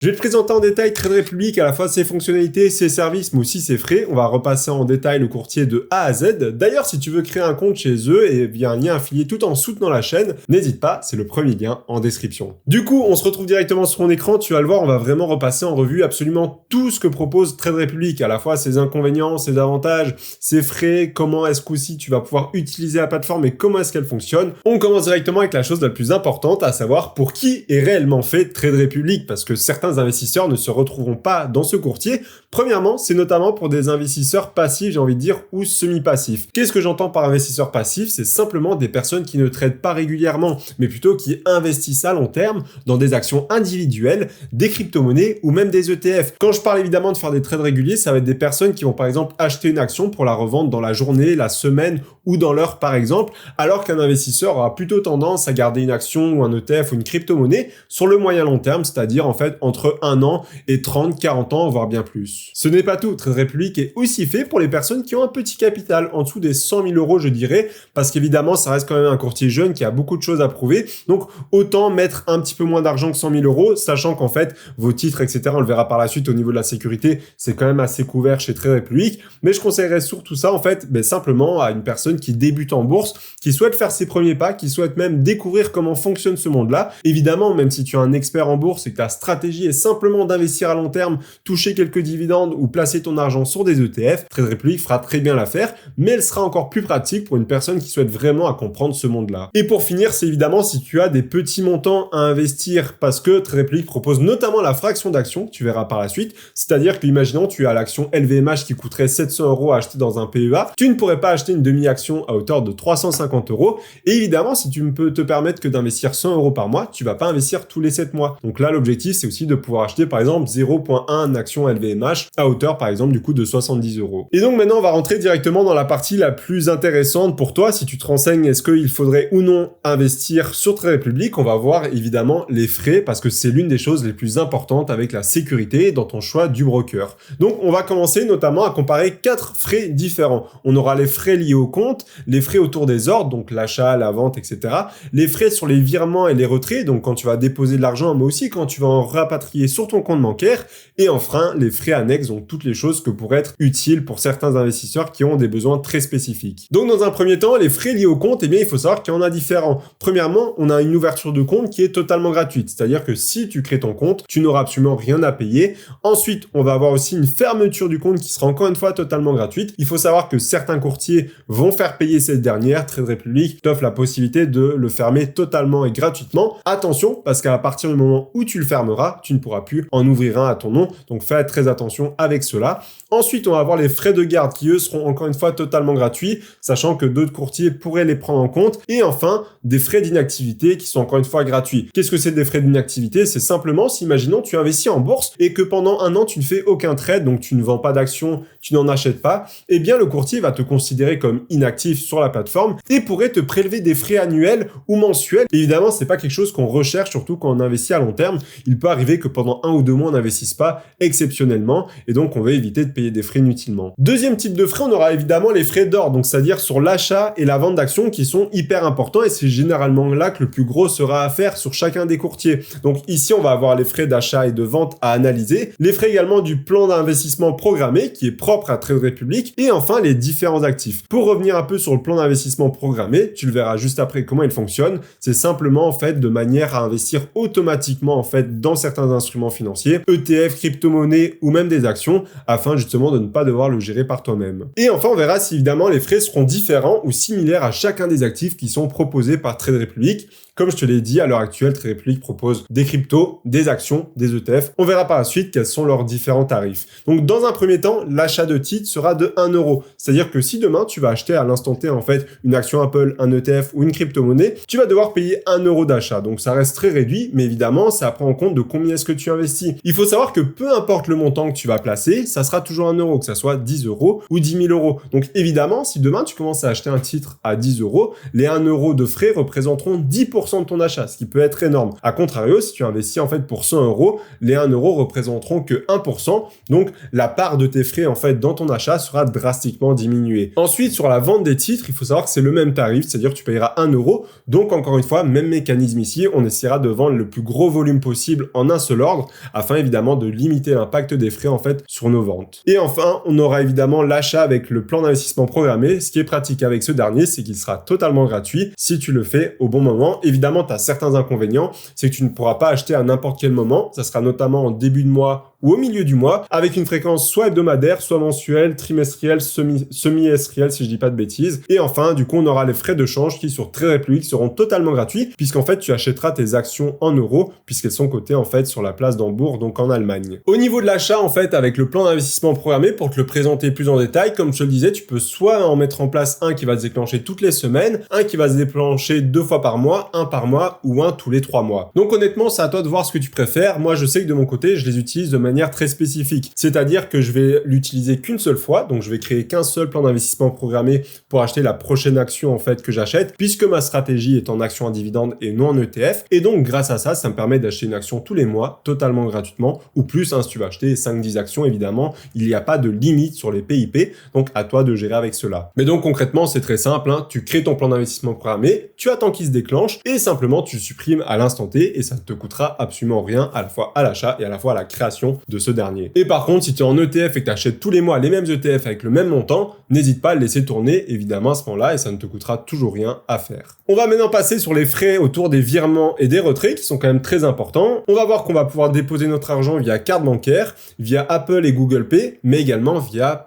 Je vais te présenter en détail Trade Republic, à la fois ses fonctionnalités, ses services, mais aussi ses frais. On va repasser en détail le courtier de A à Z. D'ailleurs, si tu veux créer un compte chez eux et via un lien affilié tout en soutenant la chaîne, n'hésite pas, c'est le premier lien en description. Du coup, on se retrouve directement sur mon écran, tu vas le voir, on va vraiment repasser en revue absolument tout ce que propose Trade Republic, à la fois ses inconvénients, ses avantages, ses frais, comment est-ce qu'aussi tu vas pouvoir utiliser la plateforme et comment est-ce qu'elle fonctionne. On commence directement avec la chose la plus importante, à savoir pour qui est réellement fait Trade Republic, parce que certains investisseurs ne se retrouveront pas dans ce courtier. Premièrement, c'est notamment pour des investisseurs passifs, j'ai envie de dire, ou semi-passifs. Qu'est-ce que j'entends par investisseur passif? C'est simplement des personnes qui ne tradent pas régulièrement, mais plutôt qui investissent à long terme dans des actions individuelles, des crypto-monnaies ou même des ETF. Quand je parle évidemment de faire des trades réguliers, ça va être des personnes qui vont par exemple acheter une action pour la revendre dans la journée, la semaine ou dans l'heure par exemple, alors qu'un investisseur aura plutôt tendance à garder une action ou un ETF ou une crypto-monnaie sur le moyen long terme, c'est-à-dire en fait entre 1 an et 30, 40 ans, voire bien plus. Ce n'est pas tout, Trade Republic est aussi fait pour les personnes qui ont un petit capital, en dessous des 100 000 euros je dirais, parce qu'évidemment ça reste quand même un courtier jeune qui a beaucoup de choses à prouver, donc autant mettre un petit peu moins d'argent que 100 000 euros, sachant qu'en fait vos titres etc, on le verra par la suite au niveau de la sécurité, c'est quand même assez couvert chez Trade Republic, mais je conseillerais surtout ça en fait simplement à une personne qui débute en bourse, qui souhaite faire ses premiers pas, qui souhaite même découvrir comment fonctionne ce monde-là. Évidemment, même si tu es un expert en bourse et que ta stratégie est simplement d'investir à long terme, toucher quelques dividendes ou placer ton argent sur des ETF, Trade Republic fera très bien l'affaire, mais elle sera encore plus pratique pour une personne qui souhaite vraiment à comprendre ce monde-là. Et pour finir, c'est évidemment si tu as des petits montants à investir, parce que Trade Republic propose notamment la fraction d'action, que tu verras par la suite, c'est-à-dire que, imaginons, tu as l'action LVMH qui coûterait 700 euros à acheter dans un PEA, tu ne pourrais pas acheter une demi-action à hauteur de 350 euros, et évidemment, si tu ne peux te permettre que d'investir 100 euros par mois, tu vas pas investir tous les 7 mois. Donc là, l'objectif, c'est aussi de pouvoir acheter, par exemple, 0.1 action LVMH à hauteur, par exemple, du coup, de 70 euros. Et donc maintenant, on va rentrer directement dans la partie la plus intéressante pour toi. Si tu te renseignes, est-ce qu'il faudrait ou non investir sur Trade Republic? On va voir évidemment les frais, parce que c'est l'une des choses les plus importantes avec la sécurité dans ton choix du broker. Donc, on va commencer notamment à comparer 4 frais différents. On aura les frais liés au compte, les frais autour des ordres, donc l'achat, la vente, etc. Les frais sur les virements et les retraits, donc quand tu vas déposer de l'argent, mais aussi quand tu vas en rapatrier sur ton compte bancaire. Et enfin, les frais annexes, donc toutes les choses que pourraient être utiles pour certains investisseurs qui ont des besoins très spécifiques. Donc dans un premier temps, les frais liés au compte, eh bien il faut savoir qu'il y en a différents. Premièrement, on a une ouverture de compte qui est totalement gratuite, c'est-à-dire que si tu crées ton compte, tu n'auras absolument rien à payer. Ensuite, on va avoir aussi une fermeture du compte qui sera encore une fois totalement gratuite. Il faut savoir que certains courtiers vont faire payer cette dernière. Trade Republic t'offre la possibilité de le fermer totalement et gratuitement. Attention, parce qu'à partir du moment où tu le fermeras, tu ne pourras plus en ouvrir un à ton nom. Donc fais très attention avec cela. Ensuite, on va avoir les frais de garde qui, eux, seront encore une fois totalement gratuits, sachant que d'autres courtiers pourraient les prendre en compte. Et enfin, des frais d'inactivité qui sont encore une fois gratuits. Qu'est-ce que c'est des frais d'inactivité? C'est simplement, si imaginons, tu investis en bourse et que pendant un an, tu ne fais aucun trade, donc tu ne vends pas d'actions, tu n'en achètes pas, eh bien, le courtier va te considérer comme inactif sur la plateforme et pourrait te prélever des frais annuels ou mensuels. Évidemment, c'est pas quelque chose qu'on recherche, surtout quand on investit à long terme. Il peut arriver que pendant 1 ou 2 mois, on n'investisse pas exceptionnellement et donc on va éviter de payer des frais inutilement. Deuxième type de frais, on aura évidemment les frais d'ordre, donc c'est-à-dire sur l'achat et la vente d'actions qui sont hyper importants et c'est généralement là que le plus gros sera à faire sur chacun des courtiers. Donc ici, on va avoir les frais d'achat et de vente à analyser, les frais également du plan d'investissement programmé qui est propre à Trade Republic et enfin les différents actifs. Pour revenir un peu sur le plan d'investissement programmé, tu le verras juste après comment il fonctionne, c'est simplement en fait de manière à investir automatiquement en fait dans certains instruments financiers, ETF, crypto-monnaies ou même des actions afin justement de ne pas devoir le gérer par toi-même. Et enfin, on verra si évidemment les frais seront différents ou similaires à chacun des actifs qui sont proposés par Trade Republic. Comme je te l'ai dit, à l'heure actuelle, Trade Republic propose des cryptos, des actions, des ETF. On verra par la suite quels sont leurs différents tarifs. Donc, dans un premier temps, l'achat de titres sera de 1 euro. C'est-à-dire que si demain, tu vas acheter à l'instant T, en fait, une action Apple, un ETF ou une crypto-monnaie, tu vas devoir payer 1 euro d'achat. Donc, ça reste très réduit, mais évidemment, ça prend en compte de combien est-ce que tu investis. Il faut savoir que peu importe le montant que tu vas placer, ça sera toujours 1 euro, que ça soit 10 euros ou 10 000 euros. Donc, évidemment, si demain, tu commences à acheter un titre à 10 euros, les 1 euro de frais représenteront 10% de ton achat, ce qui peut être énorme. A contrario, si tu investis en fait pour 100 euros, les 1 euro représenteront que 1%, donc la part de tes frais en fait dans ton achat sera drastiquement diminuée. Ensuite, sur la vente des titres, il faut savoir que c'est le même tarif, c'est-à-dire que tu payeras 1 euro, donc encore une fois, même mécanisme ici, on essaiera de vendre le plus gros volume possible en un seul seul ordre, afin évidemment de limiter l'impact des frais en fait sur nos ventes. Et enfin, on aura évidemment l'achat avec le plan d'investissement programmé. Ce qui est pratique avec ce dernier, c'est qu'il sera totalement gratuit si tu le fais au bon moment. Évidemment, tu as certains inconvénients, c'est que tu ne pourras pas acheter à n'importe quel moment. Ça sera notamment en début de mois ou au milieu du mois, avec une fréquence soit hebdomadaire, soit mensuelle, trimestrielle, semi-estrielle, si je dis pas de bêtises. Et enfin, du coup, on aura les frais de change qui, sur Trade Republic, seront totalement gratuits, puisqu'en fait, tu achèteras tes actions en euros, puisqu'elles sont cotées, en fait, sur la place d'Hambourg, donc en Allemagne. Au niveau de l'achat, en fait, avec le plan d'investissement programmé, pour te le présenter plus en détail, comme je te le disais, tu peux soit en mettre en place un qui va se déclencher toutes les semaines, un qui va se déclencher 2 fois par mois, un par mois, ou un tous les 3 mois. Donc honnêtement, c'est à toi de voir ce que tu préfères. Moi, je sais que de mon côté, je les utilise de manière très spécifique. C'est-à-dire que je vais l'utiliser qu'une seule fois, donc je vais créer qu'un seul plan d'investissement programmé pour acheter la prochaine action en fait que j'achète, puisque ma stratégie est en action à dividende et non en ETF. Et donc grâce à ça, ça me permet d'acheter une action tous les mois, totalement gratuitement, ou plus, hein, si tu veux acheter 5-10 actions, évidemment, il n'y a pas de limite sur les PIP, donc à toi de gérer avec cela. Mais donc concrètement, c'est très simple, hein, tu crées ton plan d'investissement programmé, tu attends qu'il se déclenche, et simplement tu le supprimes à l'instant T, et ça ne te coûtera absolument rien, à la fois à l'achat et à la fois à la création de ce dernier. Et par contre, si tu es en ETF et que tu achètes tous les mois les mêmes ETF avec le même montant, n'hésite pas à le laisser tourner, évidemment, à ce moment-là, et ça ne te coûtera toujours rien à faire. On va maintenant passer sur les frais autour des virements et des retraits, qui sont quand même très importants. On va voir qu'on va pouvoir déposer notre argent via carte bancaire, via Apple et Google Pay, mais également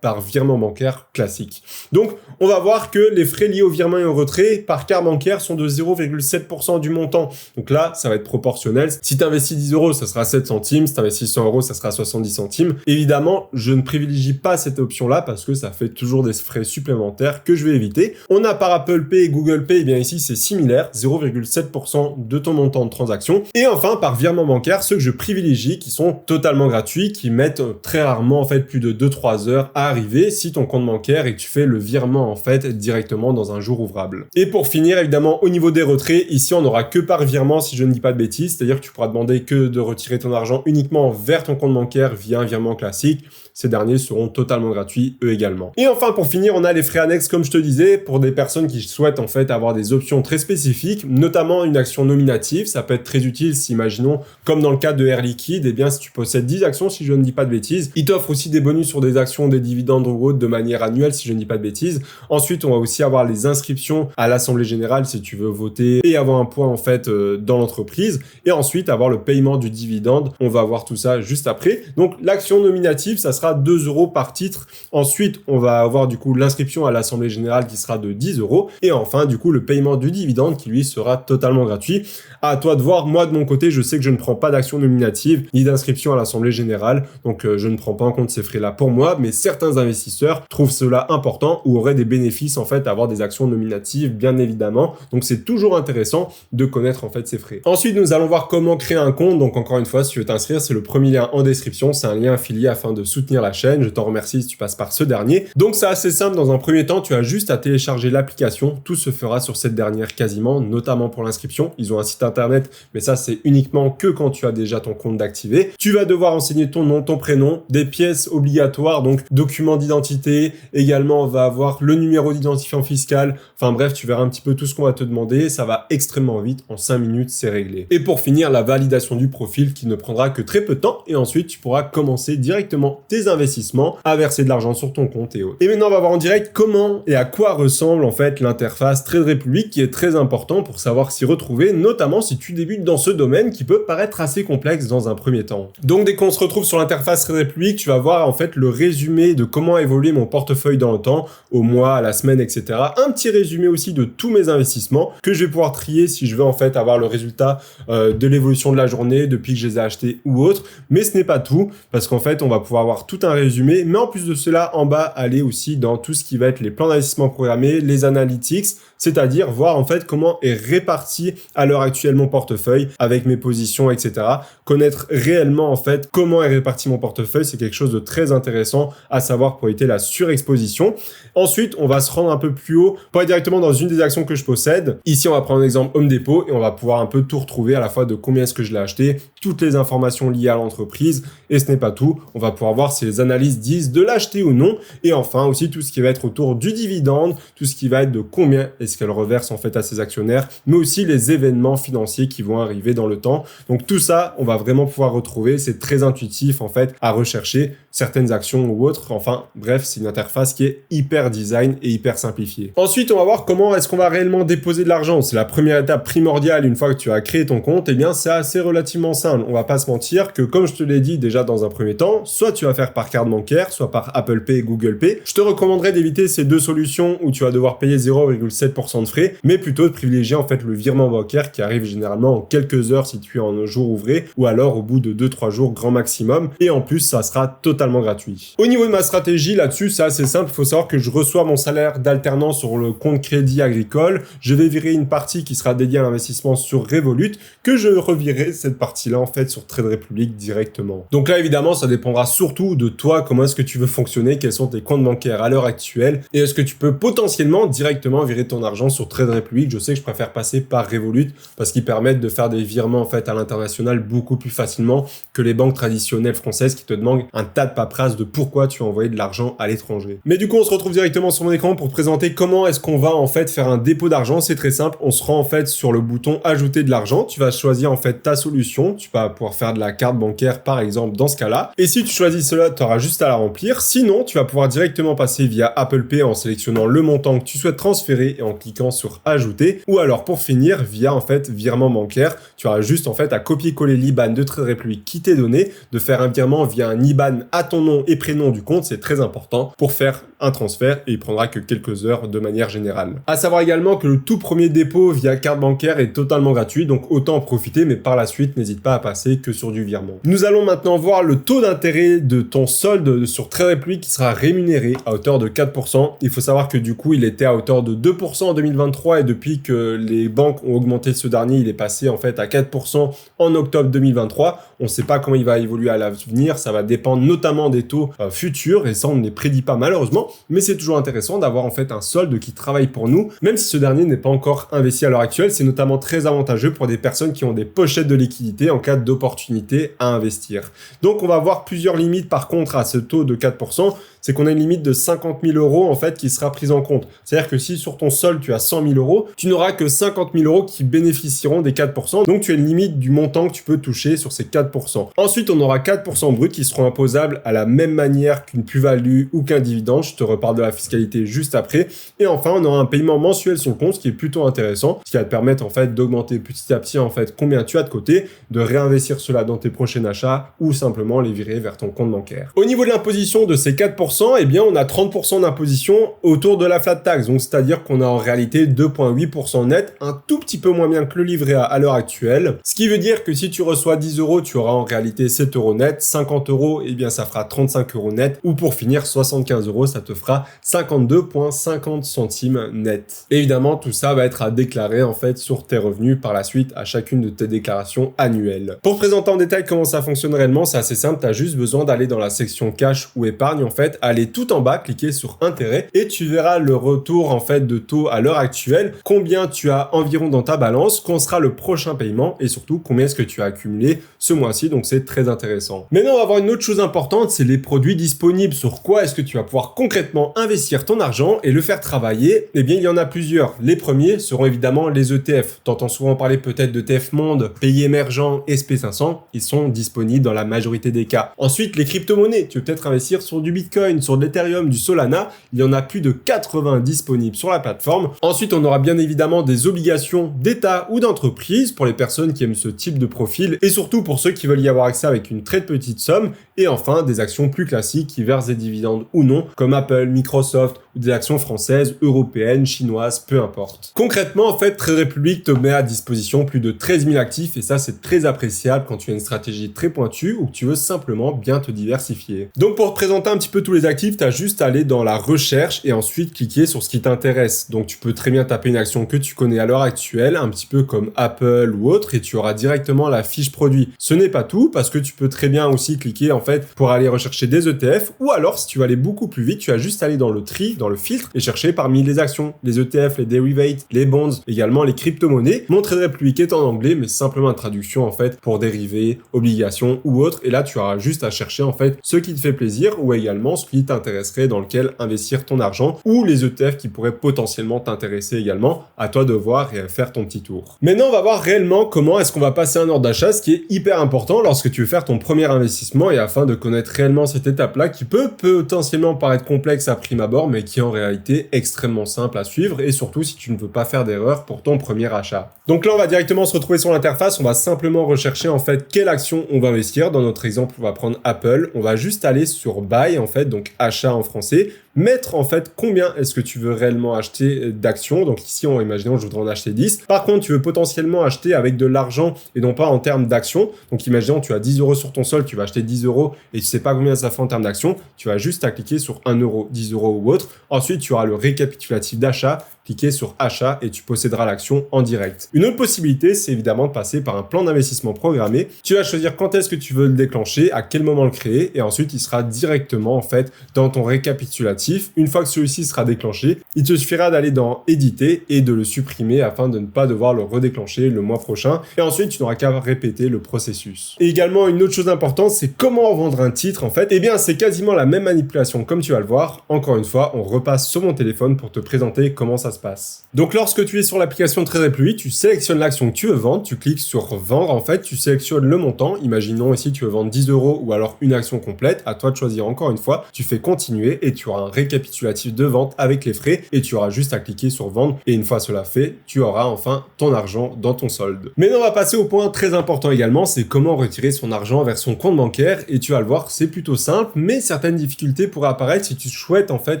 par virement bancaire classique. Donc, on va voir que les frais liés au virement et au retrait par carte bancaire sont de 0,7% du montant. Donc là, ça va être proportionnel. Si tu investis 10 euros, ça sera 7 centimes. Si tu investis 100 euros, ça sera 70 centimes. Évidemment, je ne privilégie pas cette option-là parce que ça fait toujours des frais supplémentaires que je vais éviter. On a par Apple Pay et Google Pay, et bien ici, c'est similaire, 0,7% de ton montant de transaction. Et enfin, par virement bancaire, ceux que je privilégie, qui sont totalement gratuits, qui mettent très rarement, en fait, plus de 2-3 heures à arriver si ton compte bancaire et que tu fais le virement, en fait, directement dans un jour ouvrable. Et pour finir, évidemment, au niveau des retraits, ici, on n'aura que par virement, si je ne dis pas de bêtises, c'est-à-dire que tu pourras demander que de retirer ton argent uniquement vers ton compte bancaire via un virement classique. Ces derniers seront totalement gratuits, eux également. Et enfin, pour finir, on a les frais annexes, comme je te disais, pour des personnes qui souhaitent en fait avoir des options très spécifiques, notamment une action nominative. Ça peut être très utile si, imaginons, comme dans le cas de Air Liquide, eh bien, si tu possèdes 10 actions, si je ne dis pas de bêtises, ils t'offrent aussi des bonus sur des actions, des dividendes ou autres de manière annuelle, si je ne dis pas de bêtises. Ensuite, on va aussi avoir les inscriptions à l'Assemblée Générale si tu veux voter et avoir un poids en fait dans l'entreprise. Et ensuite, avoir le paiement du dividende. On va voir tout ça juste après. Donc, l'action nominative, ça sera 2 euros par titre. Ensuite, on va avoir du coup l'inscription à l'Assemblée Générale qui sera de 10 euros. Et enfin, du coup, le paiement du dividende qui lui sera totalement gratuit. À toi de voir. Moi, de mon côté, je sais que je ne prends pas d'action nominative ni d'inscription à l'Assemblée Générale. Donc, je ne prends pas en compte ces frais-là pour moi. Mais certains investisseurs trouvent cela important ou auraient des bénéfices en fait à avoir des actions nominatives, bien évidemment. Donc, c'est toujours intéressant de connaître en fait ces frais. Ensuite, nous allons voir comment créer un compte. Donc, encore une fois, si tu veux t'inscrire, c'est le premier lien en description. C'est un lien affilié afin de soutenir la chaîne. Je t'en remercie si tu passes par ce dernier. Donc, c'est assez simple. Dans un premier temps, tu as juste à télécharger l'application. Tout se fera sur cette dernière quasiment, notamment pour l'inscription. Ils ont un site internet, mais ça, c'est uniquement que quand tu as déjà ton compte d'activé. Tu vas devoir renseigner ton nom, ton prénom, des pièces obligatoires, donc documents d'identité. Également, on va avoir le numéro d'identifiant fiscal. Enfin bref, tu verras un petit peu tout ce qu'on va te demander. Ça va extrêmement vite. En 5 minutes, c'est réglé. Et pour finir, la validation du profil qui ne prendra que très peu de temps. Et ensuite, tu pourras commencer directement tes investissements, à verser de l'argent sur ton compte et autres. Et maintenant, on va voir en direct comment et à quoi ressemble en fait l'interface Trade Republic, qui est très important pour savoir s'y retrouver, notamment si tu débutes dans ce domaine qui peut paraître assez complexe dans un premier temps. Donc dès qu'on se retrouve sur l'interface Trade Republic, tu vas voir en fait le résumé de comment a évolué mon portefeuille dans le temps, au mois, à la semaine, etc. Un petit résumé aussi de tous mes investissements que je vais pouvoir trier si je veux en fait avoir le résultat de l'évolution de la journée depuis que je les ai achetés ou autre. Mais ce n'est pas tout, parce qu'en fait on va pouvoir avoir tout un résumé, mais en plus de cela, en bas, aller aussi dans tout ce qui va être les plans d'investissement programmés, les analytics, c'est-à-dire voir en fait comment est réparti à l'heure actuelle mon portefeuille avec mes positions, etc. Connaître réellement en fait comment est réparti mon portefeuille, c'est quelque chose de très intéressant à savoir pour éviter la surexposition. Ensuite, on va se rendre un peu plus haut pour aller directement dans une des actions que je possède. Ici, on va prendre l'exemple Home Depot et on va pouvoir un peu tout retrouver à la fois de combien est-ce que je l'ai acheté, toutes les informations liées à l'entreprise. Et ce n'est pas tout, on va pouvoir voir si les analyses disent de l'acheter ou non. Et enfin aussi tout ce qui va être autour du dividende, tout ce qui va être de combien est-ce qu'elle reverse en en fait à ses actionnaires, mais aussi les événements financiers qui vont arriver dans le temps. Donc tout ça, on va vraiment pouvoir retrouver. C'est très intuitif en fait à rechercher certaines actions ou autres. Enfin bref, c'est une interface qui est hyper design et hyper simplifiée. Ensuite, on va voir comment est-ce qu'on va réellement déposer de l'argent. C'est la première étape primordiale une fois que tu as créé ton compte. Eh bien, c'est assez relativement simple. On va pas se mentir que comme je te l'ai dit déjà dans un premier temps, soit tu vas faire par carte bancaire, soit par Apple Pay, Google Pay. Je te recommanderais d'éviter ces deux solutions où tu vas devoir payer 0,7% de frais, mais plutôt de privilégier en fait le virement bancaire qui arrive généralement en quelques heures si tu es en un jour ouvré ou alors au bout de 2-3 jours grand maximum. Et en plus, ça sera totalement gratuit. Au niveau de ma stratégie là-dessus, c'est assez simple. Il faut savoir que je reçois mon salaire d'alternance sur le compte Crédit Agricole. Je vais virer une partie qui sera dédiée à l'investissement sur Revolut, que je revirerai cette partie-là en fait sur Trade Republic directement. Donc là, évidemment, ça dépendra surtout de toi, comment est-ce que tu veux fonctionner, quels sont tes comptes bancaires à l'heure actuelle, et est-ce que tu peux potentiellement directement virer ton argent sur Trade Republic. Je sais que je préfère passer par Revolut parce qu'ils permettent de faire des virements en fait à l'international beaucoup plus facilement que les banques traditionnelles françaises qui te demandent un tas de paperasse de pourquoi tu as envoyé de l'argent à l'étranger. Mais du coup, on se retrouve directement sur mon écran pour te présenter comment est-ce qu'on va en fait faire un dépôt d'argent. C'est très simple, on se rend en fait sur le bouton ajouter de l'argent, tu vas choisir en fait ta solution, tu vas pouvoir faire de la carte bancaire par exemple dans ce cas-là, et si tu choisis cela, tu auras juste à la remplir. Sinon, tu vas pouvoir directement passer via Apple Pay en sélectionnant le montant que tu souhaites transférer et en cliquant sur ajouter, ou alors pour finir via en fait virement bancaire, tu auras juste en fait à copier-coller l'IBAN de Trade Republic qui t'est donné, de faire un virement via un IBAN à ton nom et prénom du compte, c'est très important pour faire un transfert et il prendra que quelques heures de manière générale. À savoir également que le tout premier dépôt via carte bancaire est totalement gratuit, donc autant en profiter, mais par la suite, n'hésite pas à passer que sur du virement. Nous allons maintenant voir le taux d'intérêt de ton solde sur Trade Republic qui sera rémunéré à hauteur de 4%. Il faut savoir que du coup, il était à hauteur de 2% en 2023 et depuis que les banques ont augmenté ce dernier, il est passé en fait à 4% en octobre 2023. On ne sait pas comment il va évoluer à l'avenir, ça va dépendre notamment des taux futurs et ça on ne les prédit pas malheureusement, mais c'est toujours intéressant d'avoir en fait un solde qui travaille pour nous, même si ce dernier n'est pas encore investi à l'heure actuelle. C'est notamment très avantageux pour des personnes qui ont des pochettes de liquidité en cas d'opportunité à investir. Donc on va voir plusieurs limites par contre à ce taux de 4%. C'est qu'on a une limite de 50 000 € en fait qui sera prise en compte. C'est-à-dire que si sur ton solde tu as 100 000 €, tu n'auras que 50 000 € qui bénéficieront des 4%. Donc tu as une limite du montant que tu peux toucher sur ces 4%. Ensuite, on aura 4% bruts qui seront imposables à la même manière qu'une plus-value ou qu'un dividende. Je te reparle de la fiscalité juste après. Et enfin, on aura un paiement mensuel sur le compte, ce qui est plutôt intéressant, ce qui va te permettre en fait d'augmenter petit à petit en fait combien tu as de côté, de réinvestir cela dans tes prochains achats ou simplement les virer vers ton compte bancaire. Au niveau de l'imposition de ces 4%, eh bien, on a 30% d'imposition autour de la flat tax. Donc, c'est-à-dire qu'on a en réalité 2,8% net, un tout petit peu moins bien que le livret A à l'heure actuelle. Ce qui veut dire que si tu reçois 10 €, tu auras en réalité 7 € net. 50 €, eh bien, ça fera 35 € net. Ou pour finir, 75 €, ça te fera 52,50 centimes net. Évidemment, tout ça va être à déclarer en fait sur tes revenus par la suite à chacune de tes déclarations annuelles. Pour te présenter en détail comment ça fonctionne réellement, c'est assez simple. Tu as juste besoin d'aller dans la section cash ou épargne en fait, aller tout en bas, cliquer sur intérêt et tu verras le retour en fait de taux à l'heure actuelle, combien tu as environ dans ta balance, quand sera le prochain paiement et surtout combien est-ce que tu as accumulé ce mois-ci. Donc c'est très intéressant. Maintenant, on va voir une autre chose importante, c'est les produits disponibles. Sur quoi est-ce que tu vas pouvoir concrètement investir ton argent et le faire travailler? Eh bien, il y en a plusieurs. Les premiers seront évidemment les ETF. T'entends souvent parler peut-être d'ETF Monde, Pays Émergents, SP500. Ils sont disponibles dans la majorité des cas. Ensuite, les crypto-monnaies. Tu veux peut-être investir sur du Bitcoin, sur de l'Ethereum, du Solana. Il y en a plus de 80 disponibles sur la plateforme. Ensuite, on aura bien évidemment des obligations d'État ou d'entreprise pour les personnes qui aiment ce type de profil et surtout pour ceux qui veulent y avoir accès avec une très petite somme. Et enfin, des actions plus classiques qui versent des dividendes ou non, comme Apple, Microsoft ou des actions françaises, européennes, chinoises, peu importe. Concrètement, en fait, Trade Republic te met à disposition plus de 13 000 actifs et ça, c'est très appréciable quand tu as une stratégie très pointue ou que tu veux simplement bien te diversifier. Donc, pour te présenter un petit peu tous les actifs, tu as juste à aller dans la recherche et ensuite cliquer sur ce qui t'intéresse. Donc, tu peux très bien taper une action que tu connais à l'heure actuelle, un petit peu comme Apple ou autre, et tu auras directement la fiche produit. Ce n'est pas tout parce que tu peux très bien aussi cliquer en fait pour aller rechercher des ETF ou alors si tu veux aller beaucoup plus vite, tu as juste à aller dans le tri, dans dans le filtre et chercher parmi les actions, les ETF, les derivatives, les bonds, également les crypto-monnaies. Mon Trade Republic est en anglais, mais simplement une traduction en fait pour dérivés, obligations ou autres. Et là, tu auras juste à chercher en fait ce qui te fait plaisir ou également ce qui t'intéresserait dans lequel investir ton argent ou les ETF qui pourraient potentiellement t'intéresser également. À toi de voir et faire ton petit tour. Maintenant, on va voir réellement comment est-ce qu'on va passer un ordre d'achat, ce qui est hyper important lorsque tu veux faire ton premier investissement et afin de connaître réellement cette étape-là qui peut potentiellement paraître complexe à prime abord, mais qui est en réalité extrêmement simple à suivre et surtout si tu ne veux pas faire d'erreur pour ton premier achat. Donc là, on va directement se retrouver sur l'interface. On va simplement rechercher en fait quelle action on va investir. Dans notre exemple, on va prendre Apple. On va juste aller sur Buy en fait, donc achat en français. Mettre en fait combien est-ce que tu veux réellement acheter d'actions. Donc ici, imaginons je voudrais en acheter 10. Par contre, tu veux potentiellement acheter avec de l'argent et non pas en termes d'actions. Donc imaginons tu as 10 € sur ton solde, tu vas acheter 10 € et tu sais pas combien ça fait en termes d'actions. Tu vas juste à cliquer sur 1 €, 10 € ou autre. Ensuite, tu auras le récapitulatif d'achat. Cliquer sur achat et tu posséderas l'action en direct. Une autre possibilité, c'est évidemment de passer par un plan d'investissement programmé. Tu vas choisir quand est-ce que tu veux le déclencher, à quel moment le créer et ensuite il sera directement en fait dans ton récapitulatif. Une fois que celui-ci sera déclenché, il te suffira d'aller dans éditer et de le supprimer afin de ne pas devoir le redéclencher le mois prochain et ensuite tu n'auras qu'à répéter le processus. Et également une autre chose importante, c'est comment vendre un titre en fait. Eh bien c'est quasiment la même manipulation comme tu vas le voir. Encore une fois, on repasse sur mon téléphone pour te présenter comment ça se passe. Donc lorsque tu es sur l'application Trade Republic, tu sélectionnes l'action que tu veux vendre, tu cliques sur vendre en fait, tu sélectionnes le montant, imaginons ici tu veux vendre 10 € ou alors une action complète, à toi de choisir encore une fois, tu fais continuer et tu auras un récapitulatif de vente avec les frais et tu auras juste à cliquer sur vendre et une fois cela fait, tu auras enfin ton argent dans ton solde. Maintenant on va passer au point très important également, c'est comment retirer son argent vers son compte bancaire et tu vas le voir, c'est plutôt simple, mais certaines difficultés pourraient apparaître si tu souhaites en fait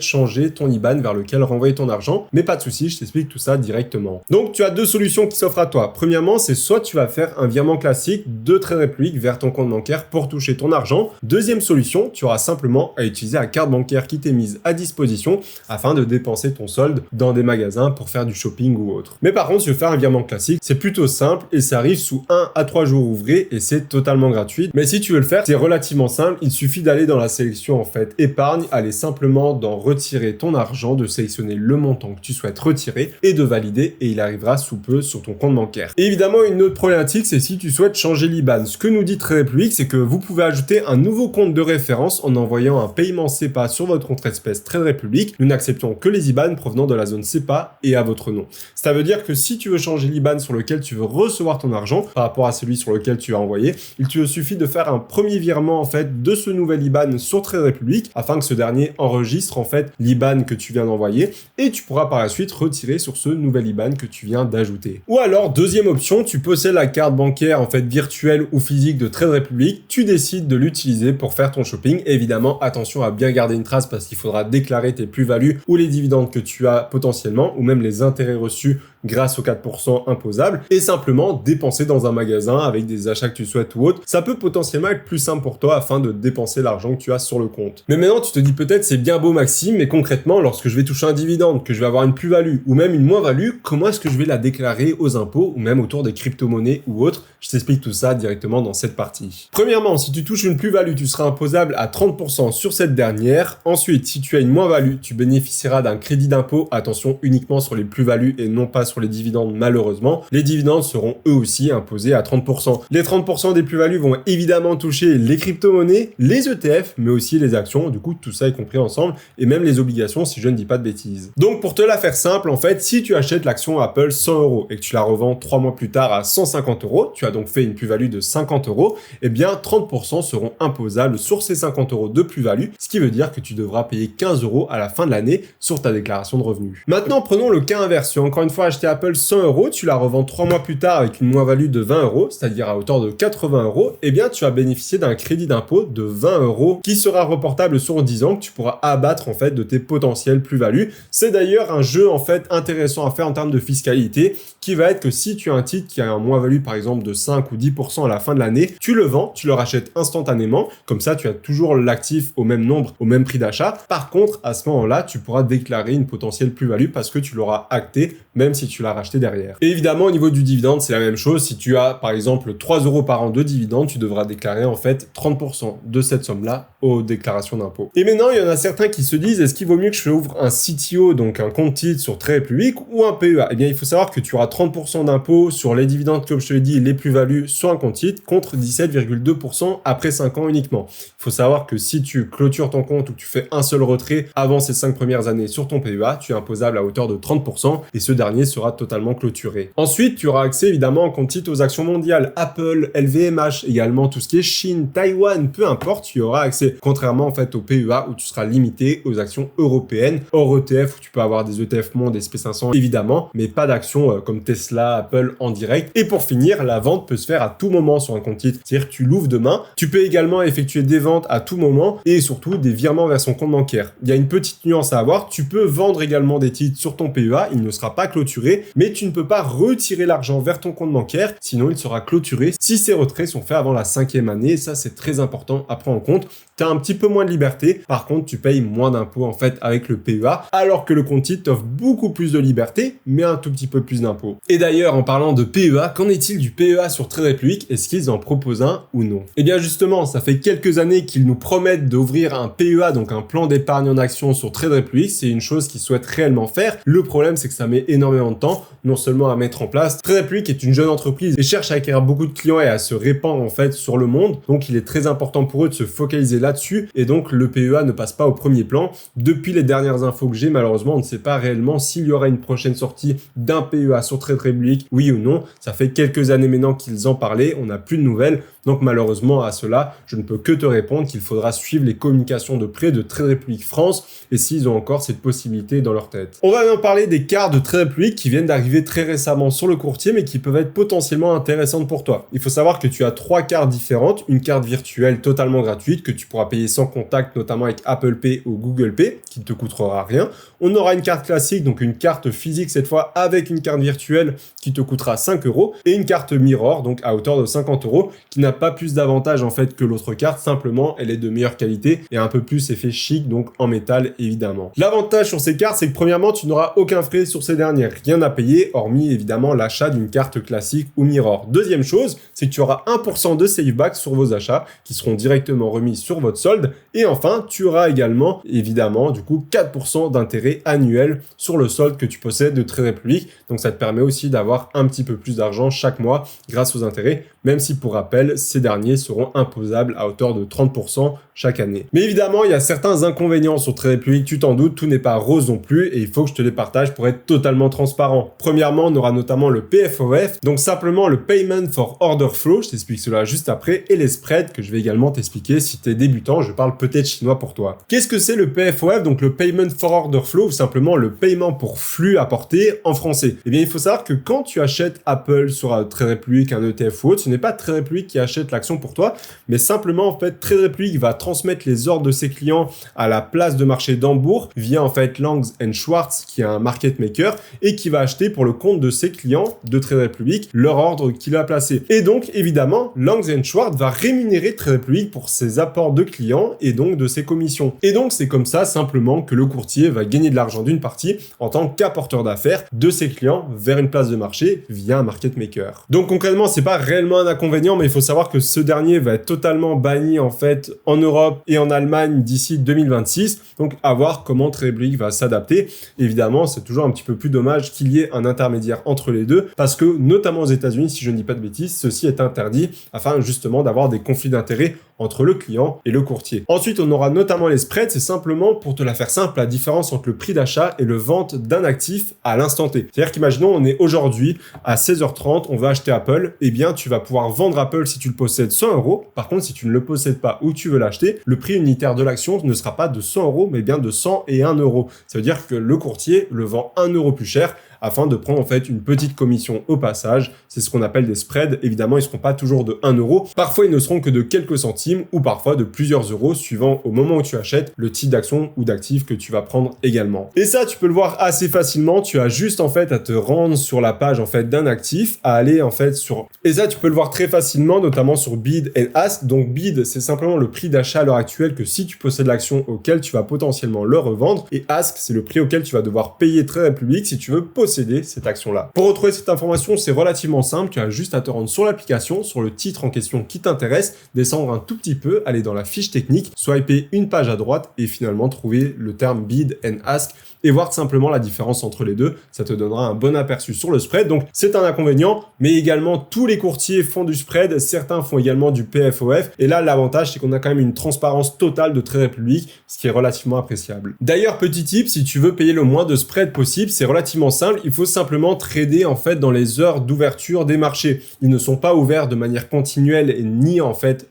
changer ton IBAN vers lequel renvoyer ton argent, mais pas de souci, je t'explique tout ça directement. Donc tu as deux solutions qui s'offrent à toi. Premièrement, c'est soit tu vas faire un virement classique de Trade Republic vers ton compte bancaire pour toucher ton argent. Deuxième solution, tu auras simplement à utiliser la carte bancaire qui t'est mise à disposition afin de dépenser ton solde dans des magasins pour faire du shopping ou autre. Mais par contre, si tu veux faire un virement classique, c'est plutôt simple et ça arrive sous 1 à 3 jours ouvrés et c'est totalement gratuit. Mais si tu veux le faire, c'est relativement simple. Il suffit d'aller dans la sélection en fait épargne, aller simplement dans retirer ton argent, de sélectionner le montant que tu souhaites retirer et de valider et il arrivera sous peu sur ton compte bancaire. Et évidemment, une autre problématique, c'est si tu souhaites changer l'IBAN. Ce que nous dit Trade Republic, c'est que vous pouvez ajouter un nouveau compte de référence en envoyant un paiement SEPA sur votre compte espèce Trade Republic. Nous n'acceptons que les IBAN provenant de la zone SEPA et à votre nom. Ça veut dire que si tu veux changer l'IBAN sur lequel tu veux recevoir ton argent par rapport à celui sur lequel tu as envoyé, il te suffit de faire un premier virement en fait de ce nouvel IBAN sur Trade Republic afin que ce dernier enregistre en fait l'IBAN que tu viens d'envoyer et tu pourras par la suite retirer sur ce nouvel IBAN que tu viens d'ajouter. Ou alors, deuxième option, tu possèdes la carte bancaire en fait virtuelle ou physique de Trade Republic, tu décides de l'utiliser pour faire ton shopping. Évidemment, attention à bien garder une trace parce qu'il faudra déclarer tes plus-values ou les dividendes que tu as potentiellement ou même les intérêts reçus grâce aux 4% imposables et simplement dépenser dans un magasin avec des achats que tu souhaites ou autre. Ça peut potentiellement être plus simple pour toi afin de dépenser l'argent que tu as sur le compte. Mais maintenant, tu te dis peut-être c'est bien beau Maxime, mais concrètement, lorsque je vais toucher un dividende, que je vais avoir une plus-value ou même une moins-value, comment est-ce que je vais la déclarer aux impôts ou même autour des crypto-monnaies ou autres? Je t'explique tout ça directement dans cette partie. Premièrement, si tu touches une plus-value, tu seras imposable à 30% sur cette dernière. Ensuite, si tu as une moins-value, tu bénéficieras d'un crédit d'impôt. Attention, uniquement sur les plus-values et non pas sur les dividendes malheureusement. Les dividendes seront eux aussi imposés à 30%. Les 30% des plus-values vont évidemment toucher les crypto-monnaies, les ETF, mais aussi les actions. Du coup, tout ça est compris ensemble et même les obligations si je ne dis pas de bêtises. Donc, pour te la faire simple, en fait, si tu achètes l'action Apple 100 € et que tu la revends 3 mois plus tard à 150 €, tu as donc fait une plus-value de 50 €, eh bien 30% seront imposables sur ces 50 € de plus-value, ce qui veut dire que tu devras payer 15 € à la fin de l'année sur ta déclaration de revenus. Maintenant, prenons le cas inverse. Tu as encore une fois acheté Apple 100 €, tu la revends 3 mois plus tard avec une moins-value de 20 €, c'est-à-dire à hauteur de 80 €, eh bien tu vas bénéficier d'un crédit d'impôt de 20 € qui sera reportable sur 10 ans que tu pourras abattre en fait de tes potentielles plus-values. C'est d'ailleurs un jeu en fait intéressant à faire en termes de fiscalité qui va être que si tu as un titre qui a un moins-value par exemple de 5 ou 10% à la fin de l'année, tu le vends, tu le rachètes instantanément, comme ça tu as toujours l'actif au même nombre, au même prix d'achat. Par Par contre, à ce moment-là, tu pourras déclarer une potentielle plus-value parce que tu l'auras acté, même si tu l'as racheté derrière. Et évidemment, au niveau du dividende, c'est la même chose. Si tu as, par exemple, 3 € par an de dividende, tu devras déclarer en fait 30% de cette somme-là aux déclarations d'impôts. Et maintenant, il y en a certains qui se disent, est-ce qu'il vaut mieux que je ouvre un CTO, donc un compte titre sur Trade Republic, ou un PEA? Eh bien, il faut savoir que tu auras 30% d'impôts sur les dividendes, comme je te l'ai dit, les plus-values sur un compte titre, contre 17,2% après 5 ans uniquement. Il faut savoir que si tu clôtures ton compte ou que tu fais un seul retrait avant ces 5 premières années sur ton PEA, tu es imposable à hauteur de 30% et ce dernier sera totalement clôturé. Ensuite, tu auras accès évidemment en compte titre aux actions mondiales, Apple, LVMH, également tout ce qui est Chine, Taïwan, peu importe, tu auras accès. Contrairement en fait au PEA où tu seras limité aux actions européennes, hors ETF où tu peux avoir des ETF monde et SP500 évidemment, mais pas d'actions comme Tesla, Apple en direct. Et pour finir, la vente peut se faire à tout moment sur un compte titre, c'est-à-dire que tu l'ouvres demain, tu peux également effectuer des ventes à tout moment et surtout des virements vers son compte bancaire. Il y a une petite nuance à avoir, tu peux vendre également des titres sur ton PEA, il ne sera pas clôturé, mais tu ne peux pas retirer l'argent vers ton compte bancaire, sinon il sera clôturé si ces retraits sont faits avant la 5e année, et ça c'est très important à prendre en compte. Tu as un petit peu moins de liberté, par contre tu payes moins d'impôts en fait avec le PEA, alors que le compte titre t'offre beaucoup plus de liberté, mais un tout petit peu plus d'impôts. Et d'ailleurs, en parlant de PEA, qu'en est-il du PEA sur Trade Republic? Est-ce qu'ils en proposent un ou non? Eh bien justement, ça fait quelques années qu'ils nous promettent d'ouvrir un PEA, donc un plan d'épargne en action sur Trade Republic, c'est une chose qu'ils souhaitent réellement faire. Le problème, c'est que ça met énormément de temps, non seulement à mettre en place. Trade Republic est une jeune entreprise et cherche à acquérir beaucoup de clients et à se répandre en fait sur le monde, donc il est très important pour eux de se focaliser là-dessus, et donc le PEA ne passe pas au premier plan. Depuis les dernières infos que j'ai, malheureusement, on ne sait pas réellement s'il y aura une prochaine sortie d'un PEA sur Trade Republic, oui ou non. Ça fait quelques années maintenant qu'ils en parlaient, on n'a plus de nouvelles, donc malheureusement à cela, je ne peux que te répondre qu'il faudra suivre les communications de près de Trade Republic France, et s'ils ont encore cette possibilité dans leur tête. On va maintenant parler des cartes de Trade Republic qui viennent d'arriver très récemment sur le courtier, mais qui peuvent être potentiellement intéressantes pour toi. Il faut savoir que tu as 3 cartes différentes, une carte virtuelle totalement gratuite que tu pourras payer sans contact, notamment avec Apple Pay ou Google Pay, qui ne te coûtera rien. On aura une carte classique, donc une carte physique cette fois avec une carte virtuelle qui te coûtera 5 €, et une carte Mirror, donc à hauteur de 50 €, qui n'a pas plus d'avantages en fait que l'autre carte, simplement elle est de meilleure qualité et un peu plus effet chic, donc en métal évidemment. L'avantage sur ces cartes, c'est que premièrement, tu n'auras aucun frais sur ces dernières, rien à payer, hormis évidemment l'achat d'une carte classique ou Mirror. Deuxième chose, c'est que tu auras 1% de save-back sur vos achats qui seront directement remis sur votre solde, et enfin, tu auras également évidemment du coup 4% d'intérêt annuel sur le solde que tu possèdes de Trade Republic, donc ça te permet aussi d'avoir un petit peu plus d'argent chaque mois grâce aux intérêts, même si pour rappel, ces derniers seront imposables à hauteur de 30% chaque année. Mais évidemment, il y a certains inconvénients sur Trade Republic, tu t'en doutes, tout n'est pas rose non plus, et il faut que je te les partage pour être totalement transparent. Premièrement, on aura notamment le PFOF, donc simplement le Payment for Order Flow, je t'explique cela juste après, et les spreads que je vais également t'expliquer. Si tu es débutant, je parle peut-être chinois pour toi. Qu'est-ce que c'est le PFOF, donc le Payment for Order Flow, ou simplement le paiement pour flux apporté en français? Eh bien, il faut savoir que quand tu achètes Apple sur Trade Republic, un ETF ou autre, ce n'est pas Trade Republic qui achète l'action pour toi, mais simplement en fait Trade Republic va transmettre les ordres de ses clients à la place de marché d'Hambourg via en fait Langs & Schwartz qui est un market maker et qui va acheter pour le compte de ses clients de Trade Republic leur ordre qu'il a placé. Et donc évidemment Langs & Schwartz va rémunérer Trade Republic pour ses apports de clients et donc de ses commissions. Et donc c'est comme ça simplement que le courtier va gagner de l'argent d'une partie en tant qu'apporteur d'affaires de ses clients vers une place de marché via un market maker. Donc concrètement c'est pas réellement un inconvénient, mais il faut savoir que ce dernier va être totalement banni en fait en Europe et en Allemagne d'ici 2026, donc à voir comment Trade Republic va s'adapter. Évidemment, c'est toujours un petit peu plus dommage qu'il y ait un intermédiaire entre les deux, parce que notamment aux États-Unis, si je ne dis pas de bêtises, ceci est interdit afin justement d'avoir des conflits d'intérêts entre le client et le courtier. Ensuite, on aura notamment les spreads, c'est simplement, pour te la faire simple, la différence entre le prix d'achat et le vente d'un actif à l'instant T. C'est-à-dire qu'imaginons, on est aujourd'hui à 16h30, on va acheter Apple, eh bien, tu vas pouvoir vendre Apple si tu le possèdes 100 €. Par contre, si tu ne le possèdes pas ou tu veux l'acheter, le prix unitaire de l'action ne sera pas de 100 €, mais bien de 101 €. Ça veut dire que le courtier le vend 1 € plus cher, afin de prendre en fait une petite commission au passage. C'est ce qu'on appelle des spreads. Évidemment, ils ne seront pas toujours de 1 euro. Parfois, ils ne seront que de quelques centimes ou parfois de plusieurs euros suivant au moment où tu achètes le type d'action ou d'actif que tu vas prendre également. Et ça, tu peux le voir assez facilement. Tu as juste en fait à te rendre sur la page en fait d'un actif, à aller en fait sur... Et ça, tu peux le voir très facilement, notamment sur Bid and Ask. Donc Bid, c'est simplement le prix d'achat à l'heure actuelle que si tu possèdes l'action auquel tu vas potentiellement le revendre. Et Ask, c'est le prix auquel tu vas devoir payer Trade Republic si tu veux posséder cette action-là. Pour retrouver cette information, c'est relativement simple. Tu as juste à te rendre sur l'application, sur le titre en question qui t'intéresse, descendre un tout petit peu, aller dans la fiche technique, swiper une page à droite et finalement trouver le terme Bid and Ask et voir simplement la différence entre les deux. Ça te donnera un bon aperçu sur le spread. Donc, c'est un inconvénient, mais également, tous les courtiers font du spread. Certains font également du PFOF. Et là, l'avantage, c'est qu'on a quand même une transparence totale de Trade Republic, ce qui est relativement appréciable. D'ailleurs, petit tip, si tu veux payer le moins de spread possible, c'est relativement simple. Il faut simplement trader, en fait, dans les heures d'ouverture des marchés. Ils ne sont pas ouverts de manière continuelle et ni, en fait,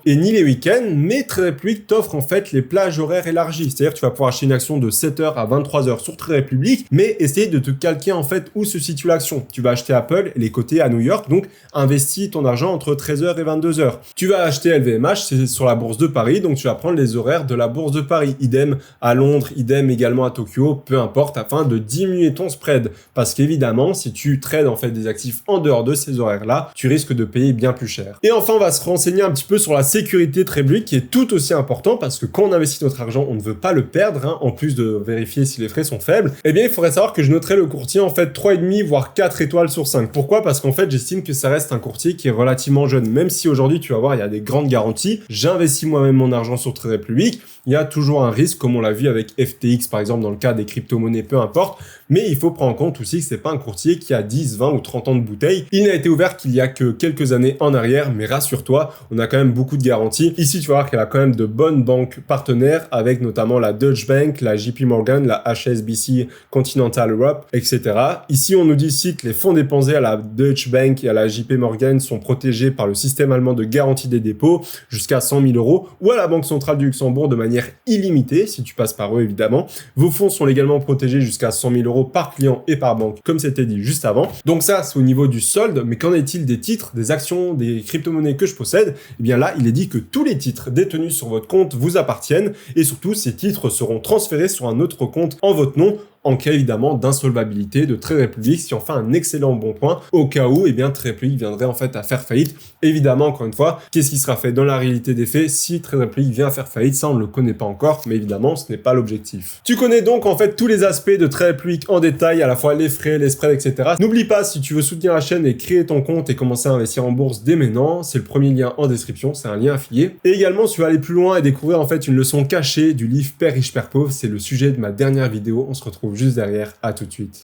ni les week-ends, mais Trade Republic t'offre en fait les plages horaires élargies. C'est-à-dire que tu vas pouvoir acheter une action de 7h à 23h sur Trade Republic, mais essayer de te calquer en fait où se situe l'action. Tu vas acheter Apple, elle est cotée à New York, donc investis ton argent entre 13h et 22h. Tu vas acheter LVMH, c'est sur la bourse de Paris, donc tu vas prendre les horaires de la bourse de Paris. Idem à Londres, idem également à Tokyo, peu importe, afin de diminuer ton spread. Parce qu'évidemment, si tu trades en fait des actifs en dehors de ces horaires-là, tu risques de payer bien plus cher. Et enfin, on va se renseigner un petit peu sur la sécurité Trade Republic qui est tout aussi important parce que quand on investit notre argent, on ne veut pas le perdre, hein, en plus de vérifier si les frais sont faibles. Eh bien, il faudrait savoir que je noterais le courtier en fait 3,5 voire 4 étoiles sur 5. Pourquoi? Parce qu'en fait, j'estime que ça reste un courtier qui est relativement jeune. Même si aujourd'hui, tu vas voir, il y a des grandes garanties. J'investis moi-même mon argent sur Trade Republic. Il y a toujours un risque, comme on l'a vu avec FTX par exemple, dans le cas des crypto-monnaies, peu importe. Mais il faut prendre en compte aussi que c'est pas un courtier qui a 10, 20 ou 30 ans de bouteille. Il n'a été ouvert qu'il y a que quelques années en arrière, mais rassure-toi, on a quand même beaucoup de garanties. Ici, tu vas voir qu'il y a quand même de bonnes banques partenaires, avec notamment la Deutsche Bank, la JP Morgan, la HSBC, Continental Europe, etc. Ici, on nous dit ici que les fonds dépensés à la Deutsche Bank et à la JP Morgan sont protégés par le système allemand de garantie des dépôts jusqu'à 100 000 euros, ou à la Banque centrale du Luxembourg de manière illimitée, si tu passes par eux évidemment. Vos fonds sont légalement protégés jusqu'à 100 000 euros par client et par banque, comme c'était dit juste avant. Donc ça, c'est au niveau du solde, mais qu'en est-il des titres, des actions, des crypto-monnaies que je possède? Eh bien là, il est dit que tous les titres détenus sur votre compte vous appartiennent, et surtout, ces titres seront transférés sur un autre compte en votre nom, en cas évidemment d'insolvabilité de Trade Republic, si on fait un excellent bon point, au cas où, eh bien, Trade Republic viendrait en fait à faire faillite. Évidemment, encore une fois, qu'est-ce qui sera fait dans la réalité des faits si Trade Republic vient à faire faillite? Ça, on ne le connaît pas encore, mais évidemment, ce n'est pas l'objectif. Tu connais donc en fait tous les aspects de Trade Republic en détail, à la fois les frais, les spreads, etc. N'oublie pas, si tu veux soutenir la chaîne et créer ton compte et commencer à investir en bourse dès maintenant, c'est le premier lien en description, c'est un lien affilié. Et également, si tu veux aller plus loin et découvrir en fait une leçon cachée du livre Père riche, Père pauvre, c'est le sujet de ma dernière vidéo. On se retrouve juste derrière, à tout de suite.